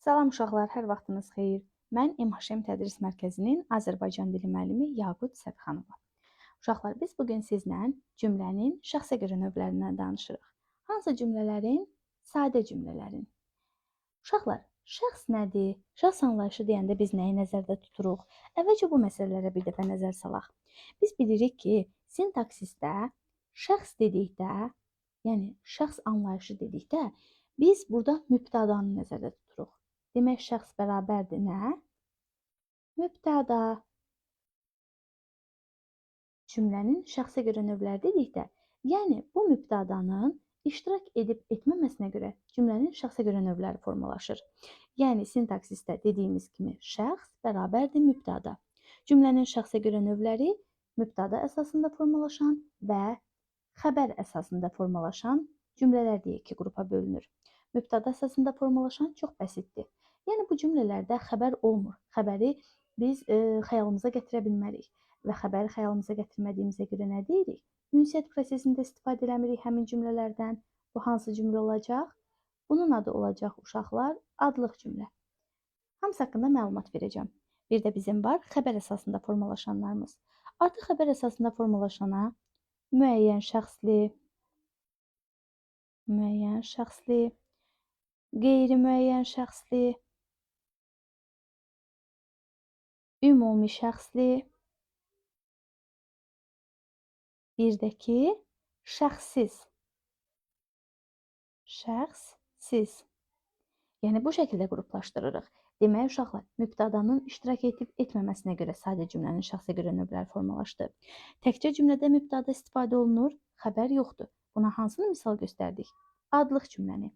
Salam uşaqlar, hər vaxtınız xeyir. Mən İmhaşem Tədris Mərkəzinin Azərbaycan dili müəllimi Yaqut Səbxanova. Uşaqlar, biz bu gün sizlə cümlənin şəxsə görə növlərindən danışırıq. Hansı cümlələrin? Sadə cümlələrin. Uşaqlar, şəxs nədir? Şəxs anlayışı deyəndə biz nəyi nəzərdə tuturuq? Əvvəlcə bu məsələlərə bir dəfə nəzər salaq. Biz bilirik ki, sintaksisdə şəxs dedikdə, yəni şəxs anlayışı dedikdə, biz burada mübtədanı nəzərdə tuturuq. Demək, şəxs bərabərdir nə? Mübtəda. Cümlənin şəxsə görə növləri dedikdə, yəni bu mübtədanın iştirak edib etməməsinə görə cümlənin şəxsə görə növləri formalaşır. Yəni sintaksisdə dediyimiz kimi şəxs bərabərdir mübtəda. Cümlənin şəxsə görə növləri mübtəda əsasında formalaşan və xəbər əsasında formalaşan cümlələr deyə iki qrupa bölünür. Mübtəda əsasında formalaşan çox bəsitdir. Yəni bu cümlələrdə xəbər olmur. Xəbəri biz xəyalımıza gətirə bilmərik və xəbəri xəyalımıza gətirmədiyimizə görə nə deyirik? Ünsiyyət prosesində istifadə eləmirik həmin cümlələrdən. Bu hansı cümlə olacaq? Bunun adı olacaq uşaqlar adlıq cümlə. Hamısı haqqında məlumat verəcəm. Bir də bizim var xəbər əsasında formalaşanlarımız. Artıq xəbər əsasında formalaşana müəyyən şəxsli, qeyri-müəyyən şəxsli, ümumi şəxsli, bir də ki, şəxssiz. Yəni bu şəkildə qruplaşdırırıq. Demək, uşaqlar, mübtədanın iştirak edib etməməsinə görə sadə cümlənin şəxsə görə növləri formalaşdı. Təkcə cümlədə mübtəda istifadə olunur, xəbər yoxdur. Buna hansını misal göstərdik? Adlıq cümləni.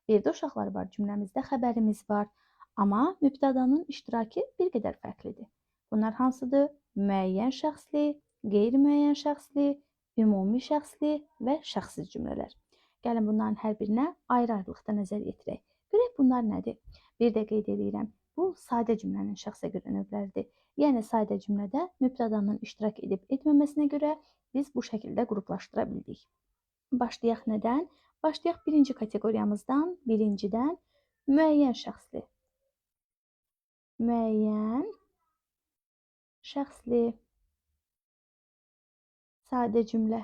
Bir də uşaqlar var, cümləmizdə xəbərimiz var, amma mübtədanın iştirakı bir qədər fərqlidir. Bunlar hansıdır? Müəyyən şəxsli, qeyri-müəyyən şəxsli, ümumi şəxsli və şəxssiz cümlələr. Gəlin bunların hər birinə ayrı-ayrılıqda nəzər yetirək. Görək bunlar nədir? Bir də qeyd edirəm, bu sadə cümlənin şəxsə görə növləridir. Yəni sadə cümlədə mübtədanın iştirak edib etməməsinə görə biz bu şəkildə qruplaşdıra bildik. Başlayaq nədən? Başlayaq birinci kateqoriyamızdan, birincidən müəyyən şəxsli. Müəyyən şəxsli sadə cümlə.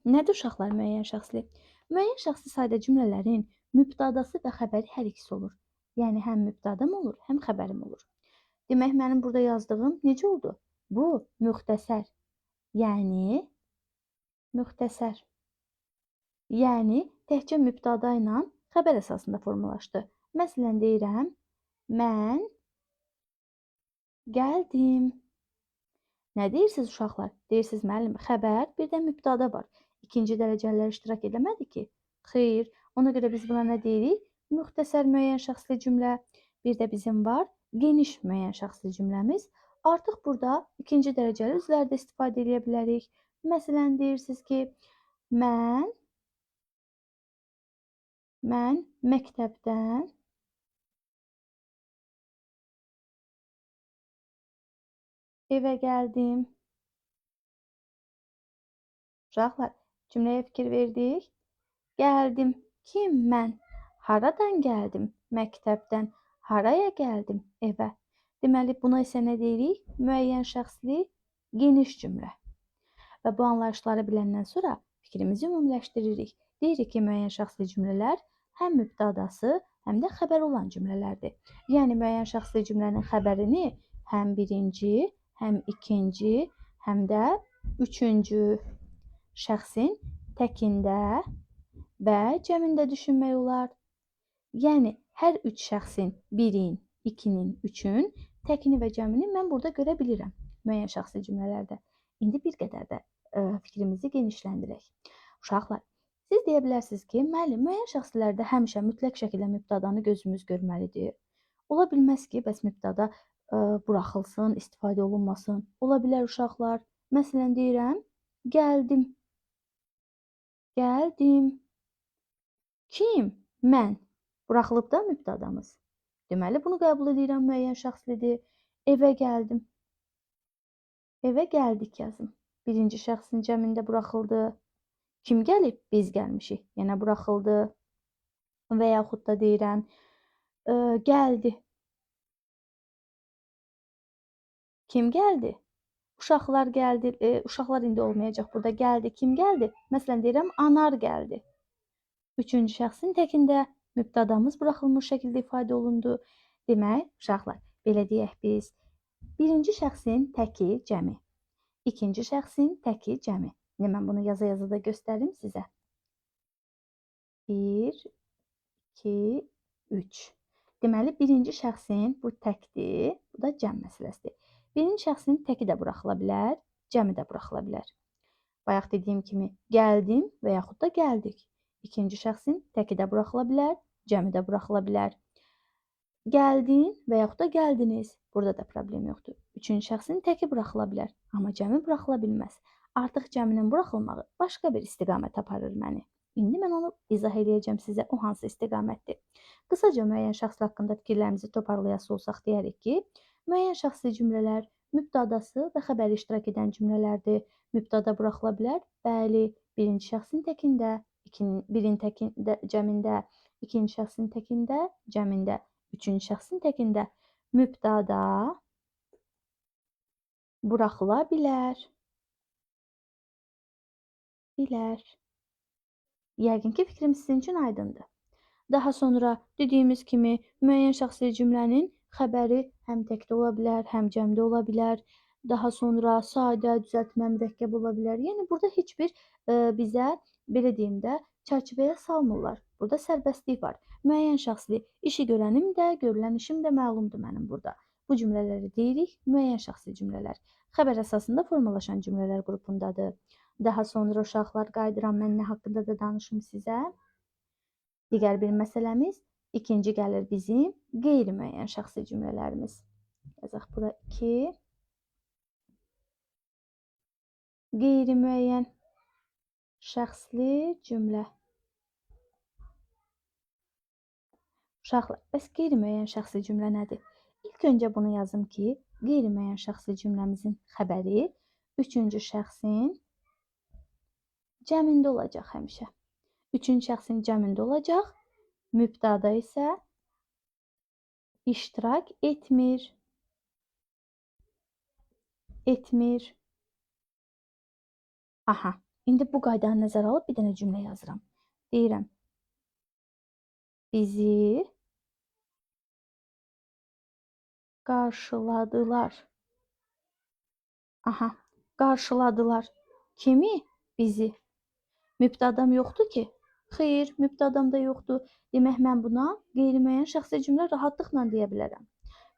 Nədir uşaqlar müəyyən şəxsli? Müəyyən şəxsli sadə cümlələrin mübtədası və xəbəri hər ikisi olur. Yəni həm mübtədam olur, həm xəbərim olur. Demək, mənim burada yazdığım necə oldu? Bu müxtəsər. Yəni təkcə mübtəda ilə xəbər əsasında formalaşdı. Məsələn deyirəm, mən gəldim. Nə deyirsiniz uşaqlar? Deyirsiniz müəllim, xəbər, bir də mübtəda var. İkinci dərəcəlilər iştirak eləmədi ki? Xeyr. Ona görə biz buna nə deyirik? Müxtəsər müəyyən şəxsli cümlə. Bir də bizim var geniş müəyyən şəxsli cümləmiz. Artıq burada ikinci dərəcəli üzvlərdə istifadə edə bilərik. Məsələn deyirsiniz ki, mən məktəbdən evə gəldim. Uşaqlar, cümləyə fikir verdik. Gəldim. Kim? Mən. Haradan gəldim? Məktəbdən. Haraya gəldim? Evə. Deməli, buna isə nə deyirik? Müəyyən şəxsli geniş cümlə. Və bu anlayışları biləndən sonra fikrimizi ümumiləşdiririk. Deyirik ki, müəyyən şəxsli cümlələr həm mübtədası, həm də xəbər olan cümlələrdir. Yəni, müəyyən şəxsli cümlənin xəbərini həm birinci, həm ikinci, həm də üçüncü şəxsin təkində və cəmində düşünmək olar. Yəni, hər üç şəxsin birin, ikinin, üçün təkini və cəmini mən burada görə bilirəm müəyyən şəxsli cümlələrdə. İndi bir qədər də fikrimizi genişləndirək. Uşaqlar, siz deyə bilərsiniz ki, müəllim, müəyyən şəxslərdə həmişə mütləq şəkildə mübtədanı gözümüz görməlidir. Ola bilməz ki, bəs mübtəda buraxılsın, istifadə olunmasın. Ola bilər uşaqlar. Məsələn deyirəm, gəldim. Kim? Mən. Buraxılıb da mübtədamız. Deməli, bunu qəbul edirəm müəyyən şəxslidir. Evə gəldim. Evə gəldik yazım. Birinci şəxsin cəmində buraxıldı. Kim gəlib? Biz gəlmişik. Yenə buraxıldı. Və yaxud da deyirəm, gəldi. Kim gəldi? Uşaqlar gəldi. Uşaqlar indi olmayacaq burada. Gəldi. Kim gəldi? Məsələn deyirəm, Anar gəldi. Üçüncü şəxsin təkində mübtədamız buraxılmış şəkildə ifadə olundu. Demək, uşaqlar, belə deyək biz, birinci şəxsin təki cəmi, ikinci şəxsin təki cəmi. İndi mən bunu yaza-yaza da göstərim sizə. 1, 2, 3. Deməli, birinci şəxsin bu təkdir, bu da cəm məsələsidir. Birinci şəxsin təki də buraxıla bilər, cəmi də buraxıla bilər. Bayaq dediyim kimi, gəldim və yaxud da gəldik. İkinci şəxsin təki də buraxıla bilər, cəmi də buraxıla bilər. Gəldin və yaxud da gəldiniz. Burada da problem yoxdur. Üçüncü şəxsin təki buraxıla bilər, amma cəmi buraxıla bilməz. Artıq cəminin buraxılmağı başqa bir istiqamət aparır məni. İndi mən onu izah edəcəm sizə, o hansı istiqamətdir. Qısaca müəyyən şəxs haqqında fikirlərimizi toparlayası olsaq deyərik ki, müəyyən şəxsi cümlələr mübtədası və xəbəri iştirak edən cümlələrdir. Mübtəda buraxıla bilər? Bəli, birinci şəxsin təkində, birin təkində, cəmində, ikinci şəxsin təkində, cəmində, üçüncü şəxsin təkində mübtəda buraxıla bilər. Yəqin ki, fikrim sizin üçün aydındır. Daha sonra dediyimiz kimi müəyyən şəxsi cümlənin xəbəri həm təkdə ola bilər, həm cəmdə ola bilər. Daha sonra sadə, düzəltmə, mürəkkəb ola bilər. Yəni burada heç bir bizə belə deyim də çərçivəyə salmırlar. Burada sərbəstlik var. Müəyyən şəxsli işi görənim də, görülən işim də məlumdur mənim burada. Bu cümlələri deyirik müəyyən şəxsi cümlələr. Xəbər əsasında formalaşan cümlələr qrupundadır. Daha sonra uşaqlar qayıdıram, mən nə haqqında da danışım sizə. Digər bir məsələmiz, ikinci gəlir bizim qeyri-müəyyən şəxsi cümlələrimiz. Yazaq bura 2. Qeyri-müəyyən şəxsli cümlə. Uşaqlar, bəs qeyri-müəyyən şəxsi cümlə nədir? İlk öncə bunu yazım ki, qeyri-müəyyən şəxsi cümləmizin xəbəri üçüncü şəxsin cəmində olacaq həmişə. Üçüncü şəxsin cəmində olacaq, mübtəda isə iştirak etmir. Aha, indi bu qaydanı nəzərə alıb bir dənə cümlə yazıram. Deyirəm, bizi qarşıladılar. Aha, qarşıladılar. Kimi? Bizi. Mübtədam yoxdur ki? Xeyr, mübtədam da yoxdur. Demək, mən buna qeyri-müəyyən şəxsi cümlə rahatlıqla deyə bilərəm.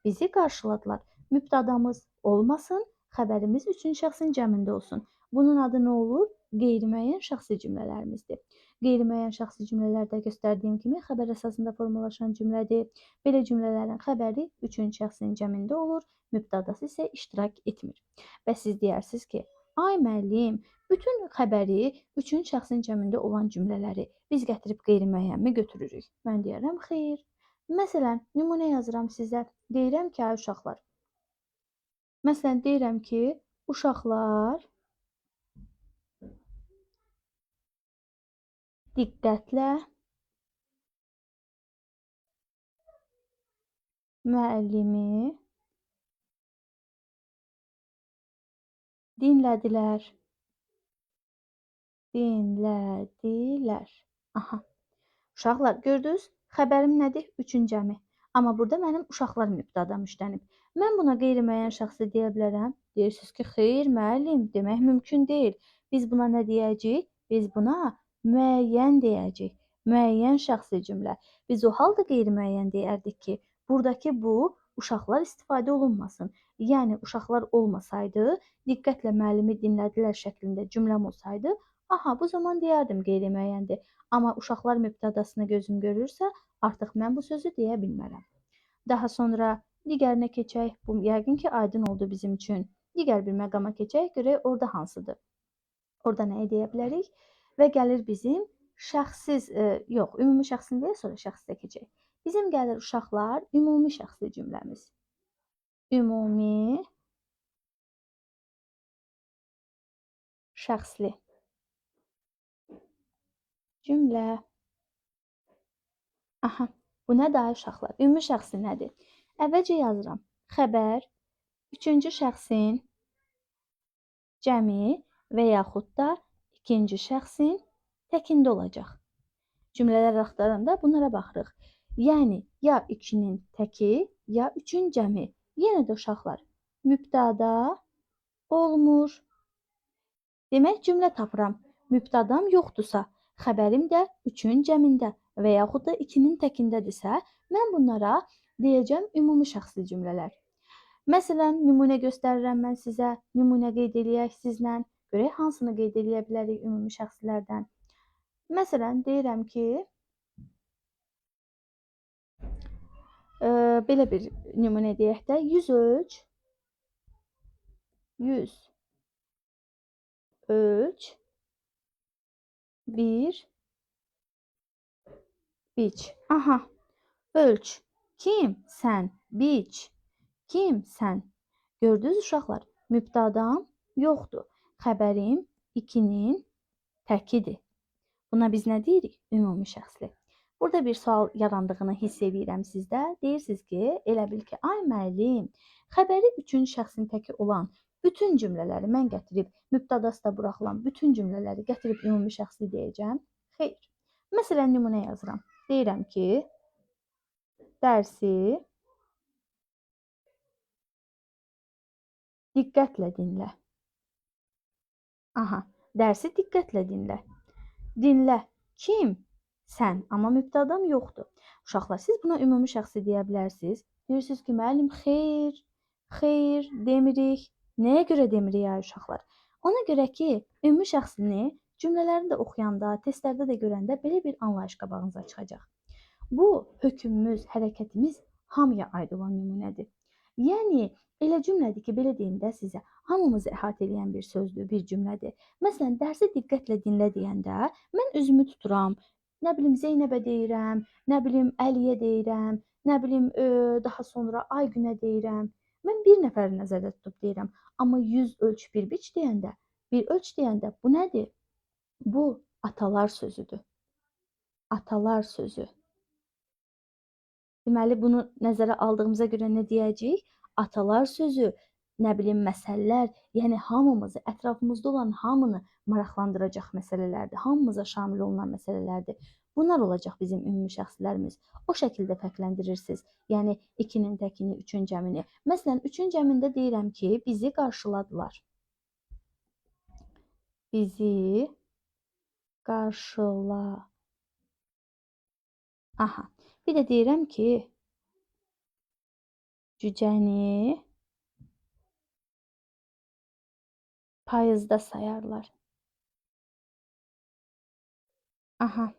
Bizi qarşıladılar. Mübtədamız olmasın, xəbərimiz üçüncü şəxsin cəmində olsun. Bunun adı nə olur? Qeyri-müəyyən şəxsi cümlələrimizdir. Qeyri-müəyyən şəxsi cümlələrdə göstərdiyim kimi xəbər əsasında formalaşan cümlədir. Belə cümlələrin xəbəri üçüncü şəxsin cəmində olur, mübtədası isə iştirak etmir. Və siz deyərsiniz ki, ay müəllim, bütün xəbəri üçüncü şəxsin cəmində olan cümlələri biz gətirib qeyri-müəyyənmi götürürük? Mən deyərəm, xeyr. Məsələn, nümunə yazıram sizə. Deyirəm ki, ay uşaqlar. Məsələn, deyirəm ki, uşaqlar diqqətlə müəllimi dinlədilər. Aha. Uşaqlar, gördünüz? Xəbərim nədir? Üçüncü cəmi. Amma burada mənim uşaqlar mübtədam işlənib. Mən buna qeyri-müəyyən şəxsi deyə bilərəm. Deyirsiniz ki, xeyr, müəllim, demək mümkün deyil. Biz buna nə deyəcəyik? Biz buna müəyyən deyəcəyik. Müəyyən şəxsi cümlə. Biz o halda qeyri-müəyyən deyərdik ki, buradakı bu uşaqlar istifadə olunmasın. Yəni uşaqlar olmasaydı, diqqətlə müəllimi dinlədilər şəklində cümləm olsaydı, aha, bu zaman deyərdim qeyri-müəyyəndir. Amma uşaqlar mübtədasını gözüm görürsə, artıq mən bu sözü deyə bilmərəm. Daha sonra digərinə keçək. Bu yəqin ki, aydın oldu bizim üçün. Digər bir məqama keçək, görək orada hansıdır. Orada nə deyə bilərik? Və gəlir bizim şəxssiz, ümumi şəxsin deyə sonra şəxsiyə keçək. Bizim gəlir uşaqlar, ümumi şəxsli cümləmiz. Ümumi şəxsli. cümlə. Aha, bu nədir ay uşaqlar? Ümumi şəxsi nədir? Əvvəlcə yazıram. Xəbər üçüncü şəxsin cəmi və yaxud da ikinci şəxsin təkində olacaq. Cümlələr axtaranda bunlara baxırıq. Yəni, ya 2-nin təki, ya 3-ün cəmi. Yenə də uşaqlar, mübtəda olmur. Demək, cümlə tapıram. Mübtədam yoxdursa, xəbərim də 3-ün cəmində və yaxud da 2-nin təkindədirsə, mən bunlara deyəcəm ümumi şəxsli cümlələr. Məsələn, nümunə göstərirəm mən sizə. Nümunə qeyd eləyək sizlə. Görək, hansını qeyd eləyə bilərik ümumi şəxslərdən. Məsələn, deyirəm ki, belə bir nümunə deyək də, 100 ölç, 100 ölç, 1 biç. Aha, ölç. Kim? Sən. Biç. Kim? Sən. Gördünüz uşaqlar, mübtədam yoxdur. Xəbərim 2-nin təkidir. Buna biz nə deyirik? Ümumi şəxsli. Burada bir sual yarandığını hiss edirəm sizdə. Deyirsiniz ki, elə bil ki, ay müəllim, xəbəri 3-cü şəxsin təki olan bütün cümlələri mən gətirib, mübtədası da buraxılan bütün cümlələri gətirib ümumi şəxsli deyəcəm. Xeyr. Məsələn, nümunə yazıram. Deyirəm ki, dərsi diqqətlə dinlə. Aha, dərsi diqqətlə dinlə. Dinlə. Kim? Sən. Amma mübtədam yoxdur. Uşaqlar, siz buna ümumi şəxsi deyə bilərsiniz. Deyirsiniz ki, müəllim, xeyr, demirik. Nəyə görə demirik ay uşaqlar? Ona görə ki, ümumi şəxsini cümlələri də oxuyanda, testlərdə də görəndə belə bir anlayış qabağınıza çıxacaq. Bu, hökmümüz, hərəkətimiz hamıya aid olan nümunədir. Yəni, elə cümlədir ki, belə deyim də sizə, hamımızı əhatə edən bir sözdür, bir cümlədir. Məsələn, dərsi diqqətlə dinlə deyəndə, mən üzümü tuturam, nə bilim Zeynəbə deyirəm, nə bilim Əliyə deyirəm, nə bilim daha sonra Aygünə deyirəm. Mən bir nəfəri nəzərdə tutub deyirəm. Amma 100 ölç bir biç deyəndə, bir ölç deyəndə bu nədir? Bu atalar sözüdür. Atalar sözü. Deməli, bunu nəzərə aldığımıza görə nə deyəcəyik? Atalar sözü, nə bilim, məsələlər, yəni hamımızı, ətrafımızda olan hamını maraqlandıracaq məsələlərdir. Hamımıza şamil olunan məsələlərdir. Bunlar olacaq bizim ümumi şəxslərimiz. O şəkildə fərqləndirirsiniz. Yəni, 2-nin təkini, 3-ün cəmini. Məsələn, 3-ün cəmində deyirəm ki, bizi qarşıladılar. Bizi qarşıla. Aha. Bir də deyirəm ki, cücəni payızda sayarlar. Aha.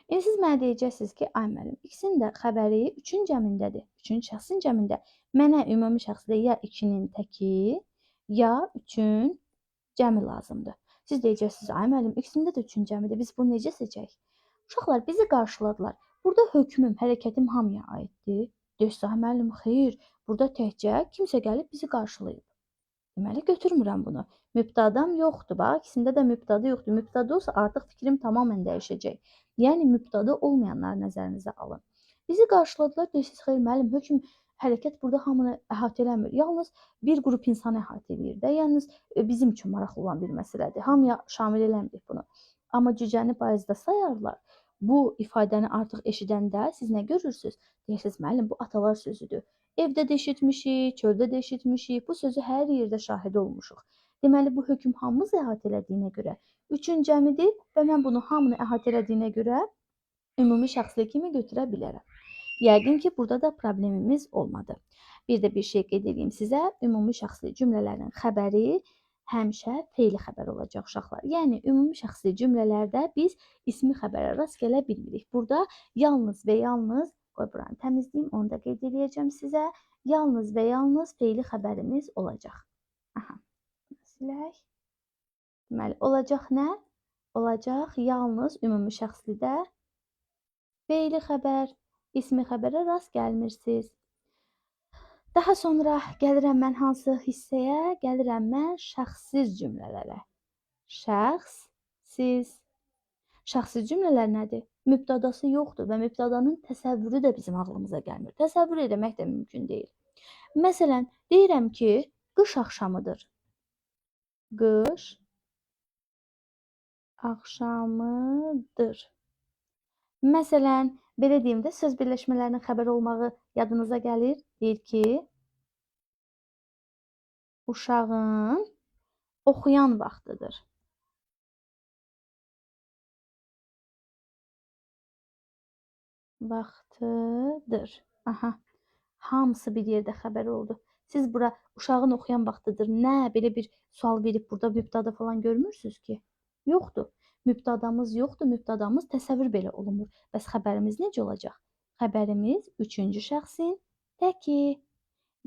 İndi siz mənə deyəcəksiniz ki, ay müəllim, ikisinin də xəbəri 3-ün cəmindədir. 3-cü şəxsin cəmində. Mənə ümumi şəxsdə ya 2-nin təki, ya 3-ün cəmi lazımdır. Siz deyəcəksiniz, ay müəllim, ikisində də 3-ün cəmidir. Biz bunu necə seçək? Uşaqlar, bizi qarşıladılar. Burada hökmüm, hərəkətim hamıya aiddir. Deyirsə, müəllim, xeyr, burada təkcə kimsə gəlib bizi qarşılayıb. Deməli, götürmürəm bunu. Mübtədam yoxdur, bax, ikisində də mübtəda yoxdur. Mübtəda olsa artıq fikrim tamamən dəyişəcək. Yəni, mübtəda olmayanları nəzərinizə alın. Bizi qarşıladılar, deyirsiniz, xeyr, müəllim, hökm, hərəkət burada hamını əhatə eləmir. Yalnız bir qrup insanı əhatə edir də, yalnız bizim üçün maraqlı olan bir məsələdir. Hamıya şamil eləmirik bunu. Amma cücəni payızda sayarlar. Bu ifadəni artıq eşidəndə siz nə görürsünüz? Deyirsiniz, müəllim, bu atalar sözüdür. Evdə də eşitmişik, çöldə də eşitmişik, bu sözü hər yerdə şahid olmuşuq. Deməli, bu hökm hamımızı əhatə elədiyinə görə 3-ün cəmidir və mən bunu hamını əhatə elədiyinə görə ümumi şəxsli kimi götürə bilərəm. Yəqin ki, burada da problemimiz olmadı. Bir də bir şey qeyd edeyim sizə, ümumi şəxsli cümlələrin xəbəri həmişə fe'li xəbər olacaq uşaqlar. Yəni, ümumi şəxsli cümlələrdə biz ismi xəbərə rast gələ bilmirik. Burada yalnız və yalnız, qoy buranı təmizləyim, onu da qeyd edəcəm sizə, yalnız və yalnız fe'li xəbərimiz olacaq. Aha, silək. Deməli, olacaq nə? Olacaq yalnız ümumi şəxslidə fe'li xəbər, ismi xəbərə rast gəlmirsiniz. Daha sonra gəlirəm mən hansı hissəyə? Gəlirəm mən şəxssiz cümlələrə. Şəxssiz. Şəxsi cümlələr nədir? Mübtədası yoxdur və mübtədanın təsəvvürü də bizim ağlımıza gəlmir. Təsəvvür etmək də mümkün deyil. Məsələn, deyirəm ki, qış axşamıdır. Qış axşamıdır. Məsələn, belə deyim də, söz birləşmələrinin xəbər olmağı yadınıza gəlir. Deyir ki, uşağın oxuyan vaxtıdır. Vaxtıdır. Aha, hamısı bir yerdə xəbər oldu. Siz bura uşağın oxuyan vaxtıdır. Nə, belə bir sual verib burada mübtəda falan görmürsünüz ki? Yoxdur. Mübtədamız yoxdur. Mübtədamız təsəvvür belə olunmur. Bəs xəbərimiz necə olacaq? Xəbərimiz üçüncü şəxsin təki.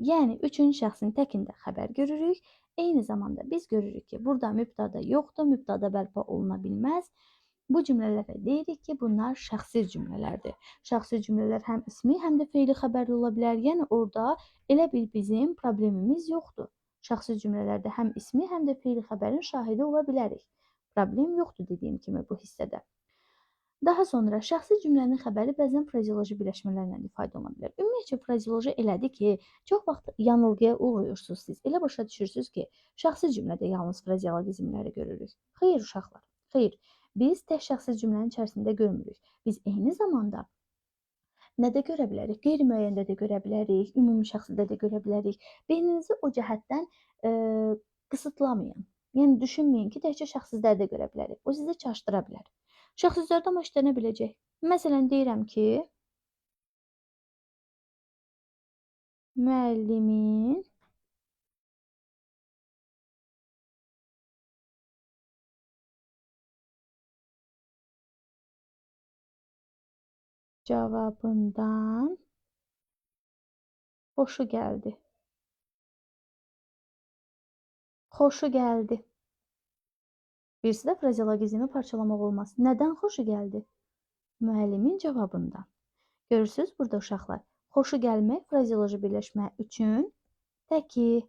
Yəni üçüncü şəxsin təkində xəbər görürük. Eyni zamanda biz görürük ki, burada mübtəda yoxdur. Mübtəda bərpa oluna bilməz. Bu cümlələrə deyirik ki, bunlar şəxsiz cümlələrdir. Şəxsiz cümlələr həm ismi, həm də feili xəbərli ola bilər. Yəni orada elə bir bizim problemimiz yoxdur. Şəxsiz cümlələrdə həm ismi, həm də feili xəbərin şahidi ola bilərik. Problem yoxdur dediyim kimi bu hissədə. Daha sonra şəxsi cümlənin xəbəri bəzən frazeoloji birləşmələrlə ifadə oluna bilər. Ümumiyyətcə frazeoloji elədir ki, çox vaxt yanılğıya uğrayırsınız siz. Elə başa düşürsünüz ki, şəxsi cümlədə yalnız frazeologizmləri görürük. Xeyr uşaqlar, xeyr. Biz tək şəxsi cümlənin içərisində görmürük. Biz eyni zamanda nədə görə bilərik? Qeyri-müəyyəndə də görə bilərik, ümumi şəxsdə də görə bilərik. Beyninizi o cəhətdən qısıtlamayın. Yəni düşünməyin ki, təkcə şəxsizlərdə görə bilərik. O sizi çaşdıra bilər. Şəxsizlərdə amma işlənə biləcək. Məsələn, deyirəm ki, müəllimin cavabından xoşu gəldi. Xoşu gəldi. Birisi də frazeologizmi parçalamaq olmaz. Nədən xoşu gəldi? Müəllimin cavabından. Görürsünüz burada uşaqlar. Xoşu gəlmək frazeoloji birləşmə üçün təki.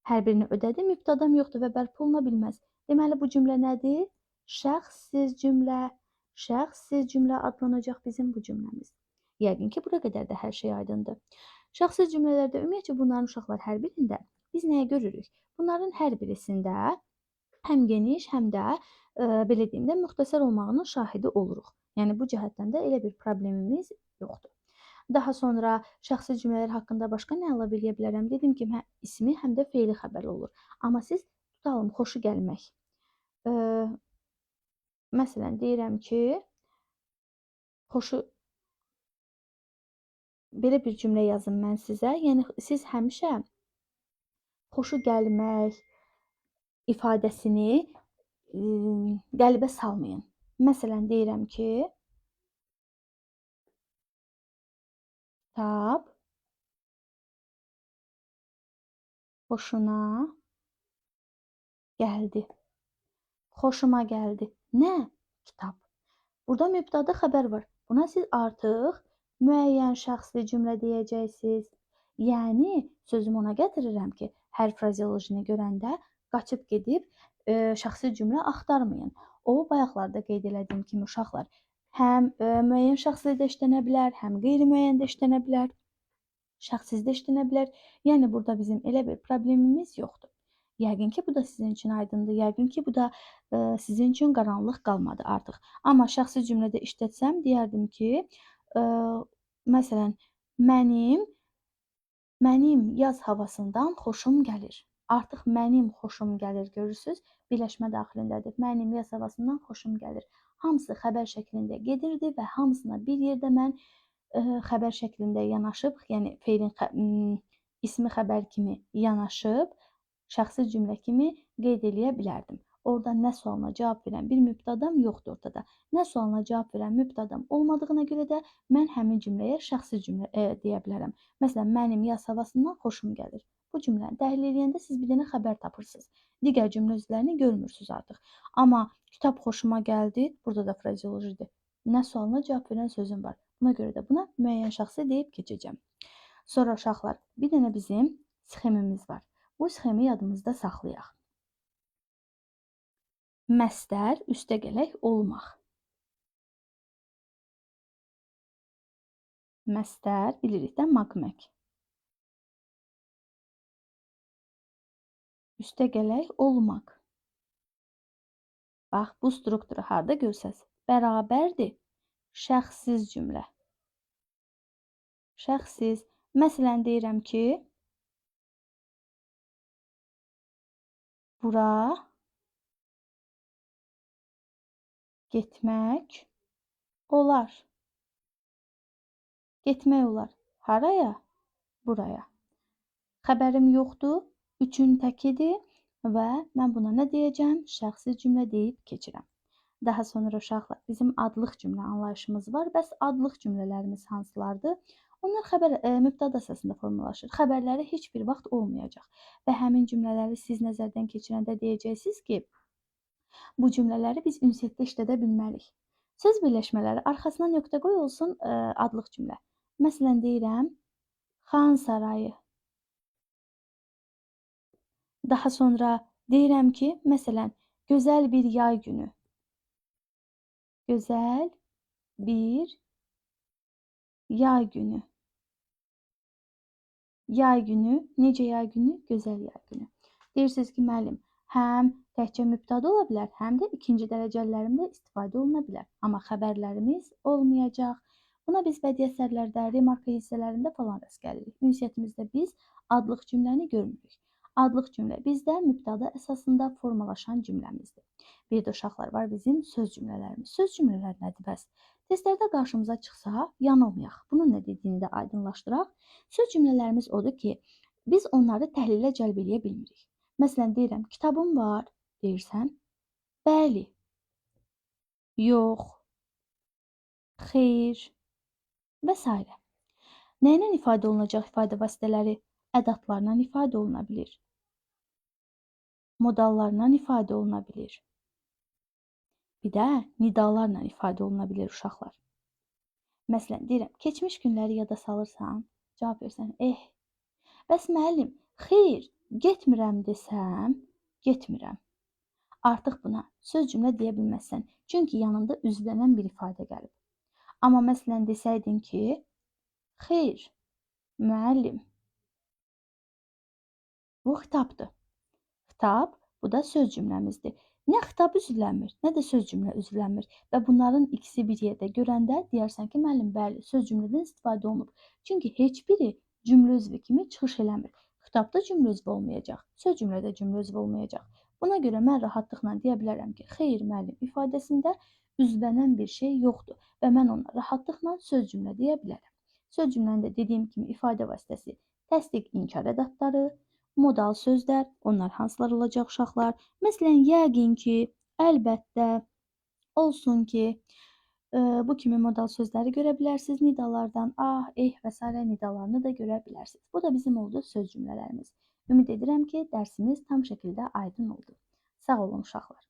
Hər birini ödədi, mübtədam yoxdur və bərpa oluna bilməz. Deməli bu cümlə nədir? Şəxssiz cümlə. Şəxssiz cümlə adlanacaq bizim bu cümləmiz. Yəqin ki, bura qədər də hər şey aydındır. Şəxssiz cümlələrdə ümumiyyətcə bunların uşaqlar hər birində biz nəyə görürük? Bunların hər birisində həm geniş, həm də belə deyim də müxtəsər olmağının şahidi oluruq. Yəni bu cəhətdən də elə bir problemimiz yoxdur. Daha sonra şəxsi cümlələr haqqında başqa nə əlavə edə bilərəm? Dedim ki, həm ismi, həm də feili xəbər olur. Amma siz tutalım xoşu gəlmək. Məsələn, deyirəm ki, xoşu belə bir cümlə yazım mən sizə. Yəni siz həmişə xoşu gəlmək ifadəsini qəlbə salmayın. Məsələn, deyirəm ki, kitab xoşuna gəldi. Xoşuma gəldi. Nə? Kitab. Burada mübtəda xəbər var. Buna siz artıq müəyyən şəxsli cümlə deyəcəksiniz. Yəni sözümü ona gətirirəm ki, hər frazeolojini görəndə qaçıb gedib şəxsi cümlə axtarmayın. O bayaqlarda qeyd elədiyim kimi uşaqlar həm müəyyən şəxslə də işlənə bilər, həm qeyri-müəyyən də işlənə bilər, şəxsiz də işlənə bilər. Yəni burada bizim elə bir problemimiz yoxdur. Yəqin ki, bu da sizin üçün aydındır. Yəqin ki, bu da sizin üçün qaranlıq qalmadı artıq. Amma şəxsi cümlədə işlətsəm, deyərdim ki, məsələn, mənim yaz havasından xoşum gəlir. Artıq mənim xoşum gəlir, görürsünüz? Birləşmə daxilindədir. Mənim yaz havasından xoşum gəlir. Hamısı xəbər şəklində gedirdi və hamısına bir yerdə mən xəbər şəklində yanaşıb, yəni feilin ismi xəbər kimi yanaşıb, şəxsi cümlə kimi qeyd eləyə bilərdim. Orada nə sualına cavab verən bir mübtədam yoxdur ortada. Nə sualına cavab verən mübtədam olmadığına görə də mən həmin cümləyə şəxsi cümlə deyə bilərəm. Məsələn, mənim yaz havasından xoşum gəlir. Bu cümləni təhlil edəndə siz bir dənə xəbər tapırsınız. Digər cümlə üzvlərini görmürsünüz artıq. Amma kitab xoşuma gəldi, burada da frazeolojidir. Nə sualına cavab verən sözüm var. Buna görə də buna müəyyən şəxsi deyib keçəcəm. Sonra uşaqlar, bir dənə bizim sxemimiz var. Bu sxemi yadımızda saxlayaq. Məstər üstəgələk olmaq. Məstər bilirik də maqmək. Üstəgələk olmaq. Bax, bu strukturu harda görsəz? Bərabərdir. Şəxssiz cümlə. Şəxssiz. Məsələn, deyirəm ki, bura getmək olar. Getmək olar. Haraya? Buraya. Xəbərim yoxdur. Üçün təkidir və mən buna nə deyəcəm? Şəxsi cümlə deyib keçirəm. Daha sonra uşaqlar bizim adlıq cümlə anlayışımız var. Bəs adlıq cümlələrimiz hansılardır? Onlar mübtəda əsasında formalaşır. Xəbərləri heç bir vaxt olmayacaq. Və həmin cümlələri siz nəzərdən keçirəndə deyəcəksiniz ki, bu cümlələri biz ünsiyyətdə işlədə bilmərik. Söz birləşmələri arxasına nöqtə qoy olsun adlıq cümlə. Məsələn, deyirəm, Xan Sarayı. Daha sonra deyirəm ki, məsələn, gözəl bir yay günü. Gözəl bir yay günü. Yay günü, necə yay günü? Gözəl yay günü. Deyirsiniz ki, müəllim, həm təkcə mübtəda ola bilər, həm də ikinci dərəcəlilərində istifadə oluna bilər. Amma xəbərlərimiz olmayacaq. Buna biz bədii əsərlərdə, remarka hissələrində falan rast gəlirik. Ünsiyyətimizdə biz adlıq cümləni görmürük. Adlıq cümlə bizdə mübtəda əsasında formalaşan cümləmizdir. Bir də uşaqlar var bizim söz cümlələrimiz. Söz cümlələr nədir bəs? Testlərdə qarşımıza çıxsa, yanılmayaq. Bunun nə dediyini də aydınlaşdıraq. Söz cümlələrimiz odur ki, biz onları təhlilə cəlb eləyə bilmirik. Məsələn, deyirəm, kitabım var, deyirsən, bəli, yox, xeyr və s. Nə ilə ifadə olunacaq ifadə vasitələri? Ədatlarla ifadə oluna bilir. Modallarla ifadə oluna bilir. Bir də nidalarla ifadə oluna bilir uşaqlar. Məsələn, deyirəm, keçmiş günləri yada salırsan, cavab versən, bəs müəllim, xeyr, getmirəm desəm, getmirəm. Artıq buna söz cümlə deyə bilməzsən, çünki yanında üzvlənən bir ifadə gəlib. Amma məsələn, desəydin ki, xeyr, müəllim, bu xitabdır. Xitab, bu da söz cümləmizdir. Nə xitab üzvlənmir, nə də söz cümlə üzvlənmir və bunların ikisi bir yerdə görəndə deyərsən ki, müəllim, bəli, söz cümlədən istifadə olunub. Çünki heç biri cümlə üzvü kimi çıxış eləmir. Xitabda cümlə üzvü olmayacaq, söz cümlədə cümlə üzvü olmayacaq. Buna görə mən rahatlıqla deyə bilərəm ki, xeyr, müəllim ifadəsində üzvlənən bir şey yoxdur və mən ona rahatlıqla söz cümlə deyə bilərəm. Söz cümləndə dediyim kimi ifadə vasitəsi təsdiq, inkar ədatları, modal sözlər, onlar hansılar olacaq uşaqlar? Məsələn, yəqin ki, əlbəttə, olsun ki, bu kimi modal sözləri görə bilərsiniz nidalardan. Və s. nidalarını da görə bilərsiniz. Bu da bizim oldu söz cümlələrimiz. Ümid edirəm ki, dərsimiz tam şəkildə aydın oldu. Sağ olun uşaqlar.